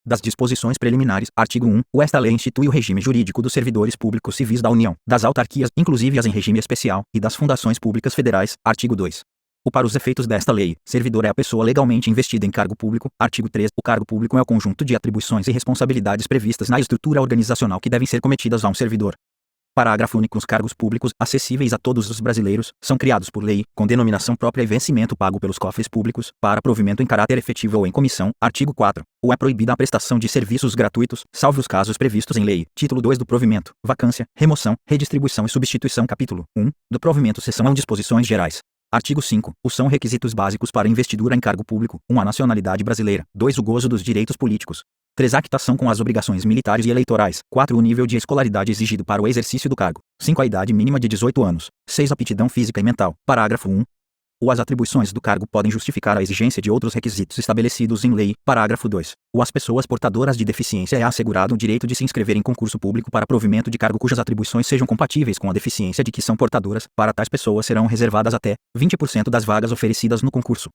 Das disposições preliminares, artigo 1, esta lei institui o regime jurídico dos servidores públicos civis da União, das autarquias, inclusive as em regime especial, e das fundações públicas federais, artigo 2. Para os efeitos desta lei, servidor é a pessoa legalmente investida em cargo público. Artigo 3. O cargo público é o conjunto de atribuições e responsabilidades previstas na estrutura organizacional que devem ser cometidas a um servidor. Parágrafo único. Os cargos públicos, acessíveis a todos os brasileiros, são criados por lei, com denominação própria e vencimento pago pelos cofres públicos, para provimento em caráter efetivo ou em comissão. Artigo 4. É proibida a prestação de serviços gratuitos, salvo os casos previstos em lei. Título 2 do provimento, vacância, remoção, redistribuição e substituição. Capítulo 1 do provimento. Seção 1. Disposições gerais. Artigo 5. São requisitos básicos para investidura em cargo público: 1. A nacionalidade brasileira. 2. O gozo dos direitos políticos. 3. A quitação com as obrigações militares e eleitorais. 4. O nível de escolaridade exigido para o exercício do cargo. 5. A idade mínima de 18 anos. 6. Aptidão física e mental. Parágrafo 1. As atribuições do cargo podem justificar a exigência de outros requisitos estabelecidos em lei. Parágrafo 2. Às pessoas portadoras de deficiência é assegurado o direito de se inscrever em concurso público para provimento de cargo cujas atribuições sejam compatíveis com a deficiência de que são portadoras. Para tais pessoas serão reservadas até 20% das vagas oferecidas no concurso.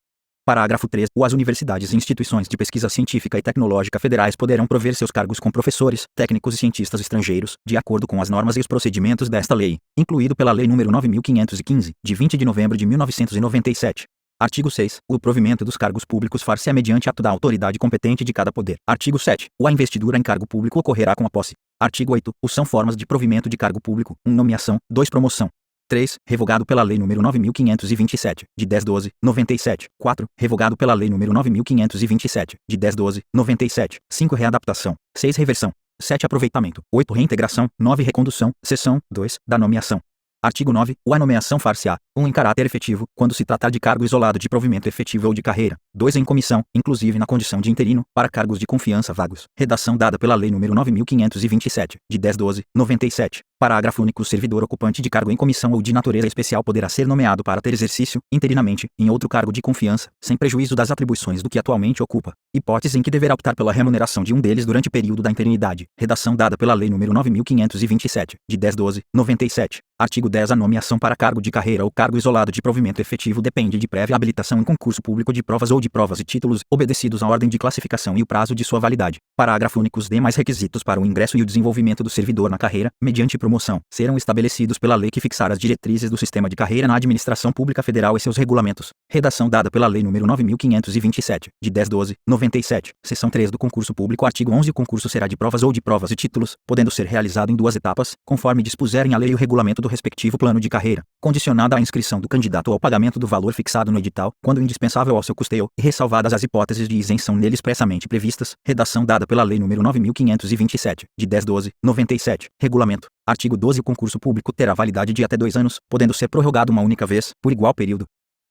Parágrafo 3. As universidades e instituições de pesquisa científica e tecnológica federais poderão prover seus cargos com professores, técnicos e cientistas estrangeiros, de acordo com as normas e os procedimentos desta lei, incluído pela Lei nº 9.515, de 20 de novembro de 1997. Artigo 6. O provimento dos cargos públicos far-se-á mediante ato da autoridade competente de cada poder. Artigo 7. A investidura em cargo público ocorrerá com a posse. Artigo 8. São formas de provimento de cargo público: 1. Nomeação. 2. Promoção. 3. Revogado pela Lei nº 9.527, de 10/12/97. 4. Revogado pela Lei nº 9.527, de 10/12/97. 5. Readaptação. 6. Reversão. 7. Aproveitamento. 8. Reintegração. 9. Recondução. Seção 2. Da nomeação. Artigo 9. A nomeação far-se-á: 1. Em caráter efetivo, quando se tratar de cargo isolado de provimento efetivo ou de carreira. 2. Em comissão, inclusive na condição de interino, para cargos de confiança vagos. Redação dada pela Lei nº 9.527, de 10/12/97. Parágrafo único. O servidor ocupante de cargo em comissão ou de natureza especial poderá ser nomeado para ter exercício, interinamente, em outro cargo de confiança, sem prejuízo das atribuições do que atualmente ocupa, hipótese em que deverá optar pela remuneração de um deles durante o período da interinidade. Redação dada pela Lei nº 9.527, de 10/12/97. Artigo 10. A nomeação para cargo de carreira ou cargo isolado de provimento efetivo depende de prévia habilitação em concurso público de provas ou de provas e títulos, obedecidos à ordem de classificação e o prazo de sua validade. Parágrafo único. Os demais requisitos para o ingresso e o desenvolvimento do servidor na carreira, mediante promoção, serão estabelecidos pela lei que fixar as diretrizes do sistema de carreira na administração pública federal e seus regulamentos. Redação dada pela Lei nº 9.527, de 10/12/97. Seção 3 do concurso público. Artigo 11. O concurso será de provas ou de provas e títulos, podendo ser realizado em 2 etapas, conforme dispuserem a lei e o regulamento do respectivo plano de carreira, condicionada à inscrição do candidato ou ao pagamento do valor fixado no edital, quando indispensável ao seu custeio, e ressalvadas as hipóteses de isenção nele expressamente previstas. Redação dada pela Lei nº 9.527, de 10/12/97. Regulamento. Artigo 12. O concurso público terá validade de até 2 anos, podendo ser prorrogado uma única vez, por igual período.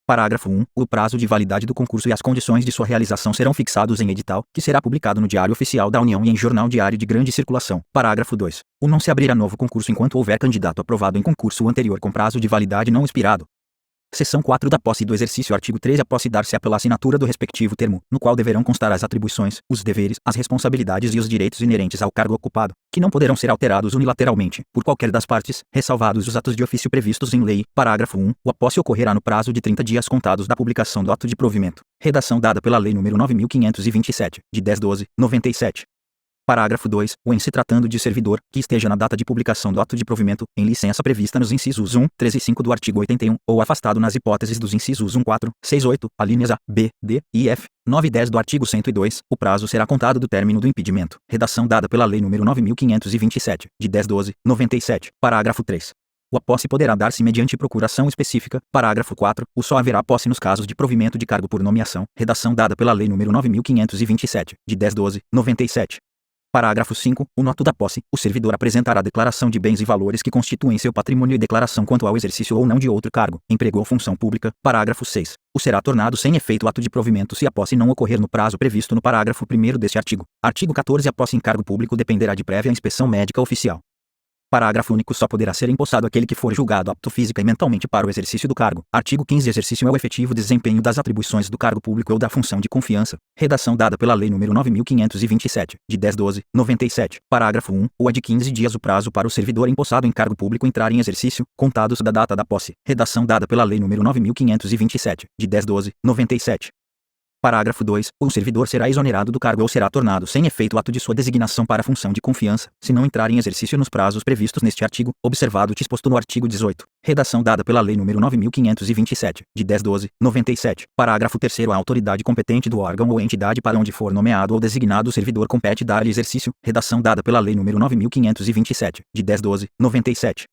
Parágrafo 1. O prazo de validade do concurso e as condições de sua realização serão fixados em edital, que será publicado no Diário Oficial da União e em jornal diário de grande circulação. Parágrafo 2. Não se abrirá novo concurso enquanto houver candidato aprovado em concurso anterior com prazo de validade não expirado. Seção 4 da posse e do exercício. Artigo 13. A posse dar-se-á pela assinatura do respectivo termo, no qual deverão constar as atribuições, os deveres, as responsabilidades e os direitos inerentes ao cargo ocupado, que não poderão ser alterados unilateralmente, por qualquer das partes, ressalvados os atos de ofício previstos em lei. Parágrafo 1. A posse ocorrerá no prazo de 30 dias contados da publicação do ato de provimento. Redação dada pela Lei nº 9.527, de 10/12/97. Parágrafo 2. Em se tratando de servidor, que esteja na data de publicação do ato de provimento, em licença prevista nos incisos 1, 3 e 5 do artigo 81, ou afastado nas hipóteses dos incisos 1, 4, 6, 8, alíneas A, B, D e F, 9 e 10 do artigo 102, o prazo será contado do término do impedimento. Redação dada pela Lei nº 9.527, de 10/12/97. Parágrafo 3. A posse poderá dar-se mediante procuração específica. Parágrafo 4. Só haverá posse nos casos de provimento de cargo por nomeação. Redação dada pela Lei nº 9.527, de 10/12/97. Parágrafo 5. No ato da posse, o servidor apresentará declaração de bens e valores que constituem seu patrimônio e declaração quanto ao exercício ou não de outro cargo, emprego ou função pública. Parágrafo 6. Será tornado sem efeito o ato de provimento se a posse não ocorrer no prazo previsto no parágrafo 1º deste artigo. Artigo 14. A posse em cargo público dependerá de prévia inspeção médica oficial. Parágrafo único. Só poderá ser empossado aquele que for julgado apto física e mentalmente para o exercício do cargo. Artigo 15. Exercício é o efetivo desempenho das atribuições do cargo público ou da função de confiança. Redação dada pela Lei nº 9.527, de 10/12/97. Parágrafo 1. É de 15 dias o prazo para o servidor empossado em cargo público entrar em exercício, contados da data da posse. Redação dada pela Lei nº 9.527, de 10/12/97. Parágrafo 2. O servidor será exonerado do cargo ou será tornado sem efeito o ato de sua designação para a função de confiança, se não entrar em exercício nos prazos previstos neste artigo, observado o disposto no artigo 18. Redação dada pela Lei nº 9.527, de 10/12/97. Parágrafo 3º. A autoridade competente do órgão ou entidade para onde for nomeado ou designado o servidor compete dar-lhe exercício. Redação dada pela Lei nº 9.527, de 10/12/97.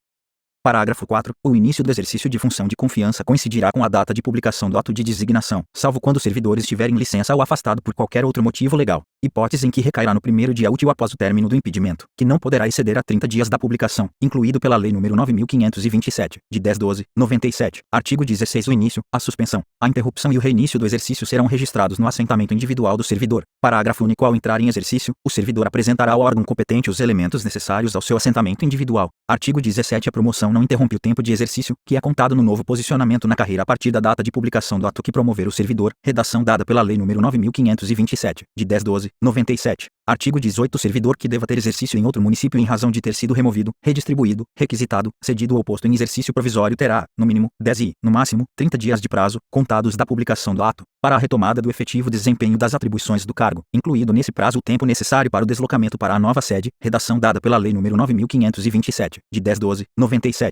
Parágrafo 4. O início do exercício de função de confiança coincidirá com a data de publicação do ato de designação, salvo quando o servidor estiver em licença ou afastado por qualquer outro motivo legal, hipótese em que recairá no primeiro dia útil após o término do impedimento, que não poderá exceder a 30 dias da publicação, incluído pela Lei nº 9.527, de 10/12/97. Artigo 16. O início, a suspensão, a interrupção e o reinício do exercício serão registrados no assentamento individual do servidor. Parágrafo único. Ao entrar em exercício, o servidor apresentará ao órgão competente os elementos necessários ao seu assentamento individual. Artigo 17. A promoção não interrompe o tempo de exercício, que é contado no novo posicionamento na carreira a partir da data de publicação do ato que promover o servidor. Redação dada pela Lei nº 9.527, de 10/12/97. Artigo 18. O servidor que deva ter exercício em outro município em razão de ter sido removido, redistribuído, requisitado, cedido ou posto em exercício provisório terá, no mínimo, 10 e, no máximo, 30 dias de prazo, contados da publicação do ato, para a retomada do efetivo desempenho das atribuições do cargo, incluído nesse prazo o tempo necessário para o deslocamento para a nova sede. Redação dada pela Lei nº 9.527, de 10/12/97.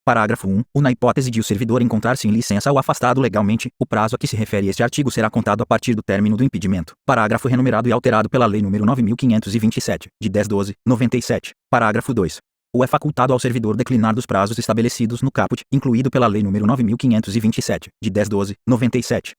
Parágrafo 1. Na hipótese de o servidor encontrar-se em licença ou afastado legalmente, o prazo a que se refere este artigo será contado a partir do término do impedimento. Parágrafo renumerado e alterado pela Lei nº 9.527, de 10/12/97. Parágrafo 2. É facultado ao servidor declinar dos prazos estabelecidos no caput, incluído pela Lei nº 9.527, de 10/12/97.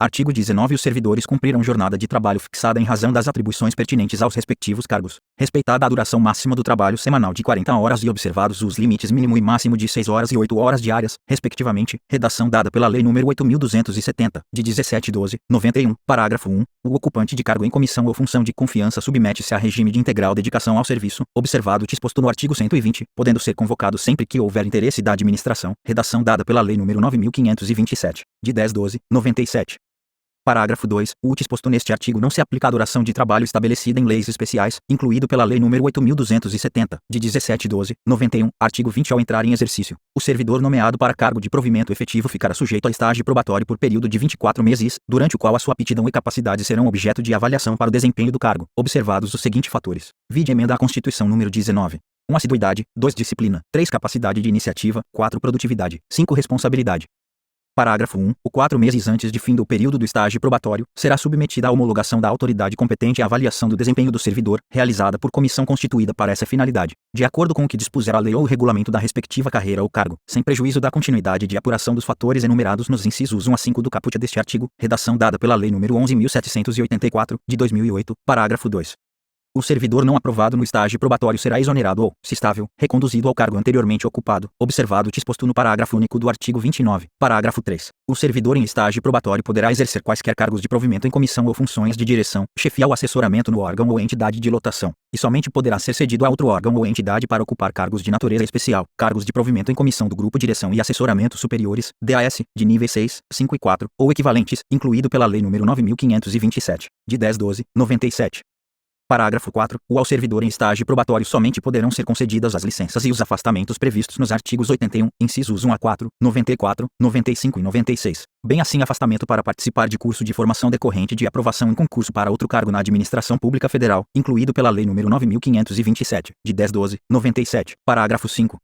Artigo 19. Os servidores cumprirão jornada de trabalho fixada em razão das atribuições pertinentes aos respectivos cargos, respeitada a duração máxima do trabalho semanal de 40 horas e observados os limites mínimo e máximo de 6 horas e 8 horas diárias, respectivamente. Redação dada pela Lei nº 8.270, de 17/12/91. Parágrafo 1. O ocupante de cargo em comissão ou função de confiança submete-se a regime de integral dedicação ao serviço, observado o disposto no artigo 120, podendo ser convocado sempre que houver interesse da administração. Redação dada pela Lei nº 9.527, de 10/12/97. Parágrafo 2. O disposto neste artigo não se aplica à duração de trabalho estabelecida em leis especiais, incluído pela Lei nº 8.270, de 17/12/91. Artigo 20. Ao entrar em exercício, o servidor nomeado para cargo de provimento efetivo ficará sujeito a estágio probatório por período de 24 meses, durante o qual a sua aptidão e capacidade serão objeto de avaliação para o desempenho do cargo, observados os seguintes fatores. Vide emenda à Constituição nº 19. 1. Assiduidade. 2. Disciplina. 3. Capacidade de iniciativa. 4. Produtividade. 5. Responsabilidade. Parágrafo 1. 4 meses antes de fim do período do estágio probatório, será submetida à homologação da autoridade competente a avaliação do desempenho do servidor, realizada por comissão constituída para essa finalidade, de acordo com o que dispuser a lei ou o regulamento da respectiva carreira ou cargo, sem prejuízo da continuidade de apuração dos fatores enumerados nos incisos 1 a 5 do caput deste artigo. Redação dada pela Lei nº 11.784, de 2008, parágrafo 2. O servidor não aprovado no estágio probatório será exonerado ou, se estável, reconduzido ao cargo anteriormente ocupado, observado o disposto no parágrafo único do artigo 29. Parágrafo 3. O servidor em estágio probatório poderá exercer quaisquer cargos de provimento em comissão ou funções de direção, chefia ou assessoramento no órgão ou entidade de lotação, e somente poderá ser cedido a outro órgão ou entidade para ocupar cargos de natureza especial, cargos de provimento em comissão do grupo direção e assessoramento superiores, DAS, de níveis 6, 5 e 4, ou equivalentes, incluído pela Lei nº 9.527, de 10/12/97. Parágrafo 4. Ao servidor em estágio probatório somente poderão ser concedidas as licenças e os afastamentos previstos nos artigos 81, incisos 1 a 4, 94, 95 e 96. Bem assim afastamento para participar de curso de formação decorrente de aprovação em concurso para outro cargo na administração pública federal, incluído pela Lei nº 9.527, de 10/12/97. Parágrafo 5.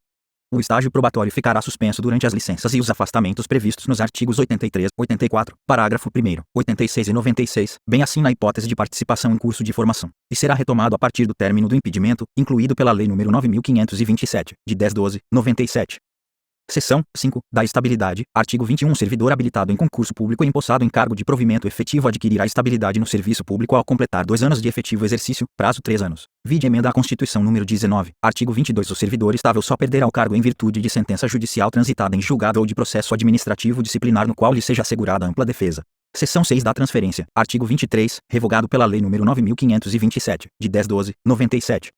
O estágio probatório ficará suspenso durante as licenças e os afastamentos previstos nos artigos 83, 84, parágrafo 1º, 86 e 96, bem assim na hipótese de participação em curso de formação, e será retomado a partir do término do impedimento, incluído pela Lei nº 9.527, de 10/12/97. Seção 5. Da estabilidade. Artigo 21. Servidor habilitado em concurso público e empossado em cargo de provimento efetivo adquirirá estabilidade no serviço público ao completar 2 anos de efetivo exercício, prazo 3 anos. Vide emenda à Constituição nº 19. Artigo 22. O servidor estável só perderá o cargo em virtude de sentença judicial transitada em julgado ou de processo administrativo disciplinar no qual lhe seja assegurada ampla defesa. Seção 6 da transferência. Artigo 23. Revogado pela Lei nº 9.527, de 10/12/97.